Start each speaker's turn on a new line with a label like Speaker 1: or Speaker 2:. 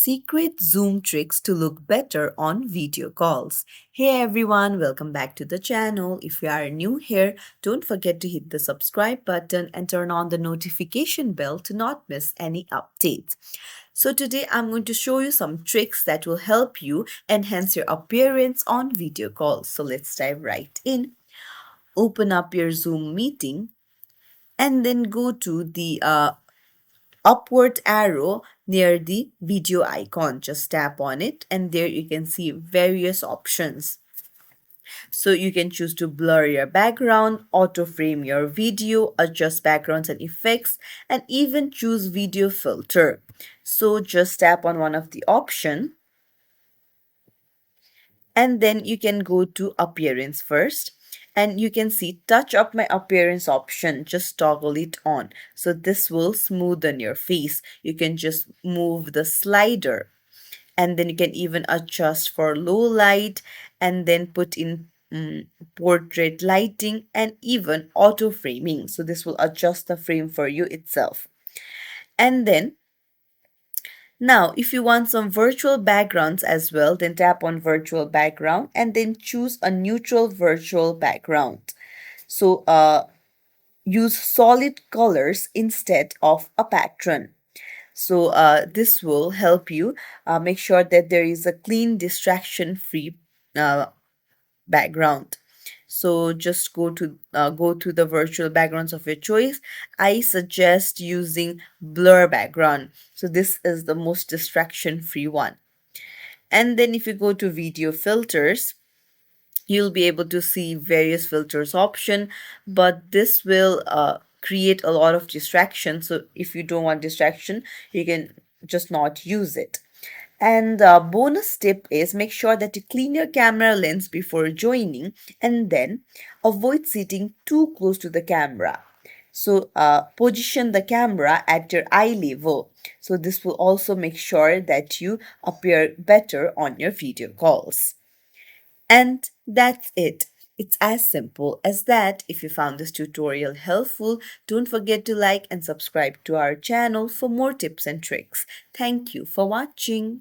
Speaker 1: secret zoom tricks to look better on video calls. Hey everyone, welcome back to the channel. If you are new here, don't forget to hit the subscribe button and turn on the notification bell to not miss any updates. So today I'm going to show you some tricks that will help you enhance your appearance on video calls. So let's dive right in. Open up your Zoom meeting and then go to the upward arrow near the video icon. Just tap on it and there you can see various options. So you can choose to blur your background, auto frame your video, adjust backgrounds and effects, and even choose video filter. So just tap on one of the option and then you can go to appearance first and you can see touch up my appearance option. Just toggle it on, so this will smoothen your face. You can just move the slider and then you can even adjust for low light and then put in portrait lighting and even auto framing. So this will adjust the frame for you itself. And then now, if you want some virtual backgrounds as well, then tap on virtual background and then choose a neutral virtual background. So use solid colors instead of a pattern. So this will help you make sure that there is a clean, distraction-free background. So just go to the virtual backgrounds of your choice. I suggest using blur background. So this is the most distraction free one. And then if you go to video filters, you'll be able to see various filters option, but this will create a lot of distraction. So if you don't want distraction, you can just not use it. And bonus tip is make sure that you clean your camera lens before joining and then avoid sitting too close to the camera. So position the camera at your eye level. So this will also make sure that you appear better on your video calls. And that's it. It's as simple as that. If you found this tutorial helpful, don't forget to like and subscribe to our channel for more tips and tricks. Thank you for watching.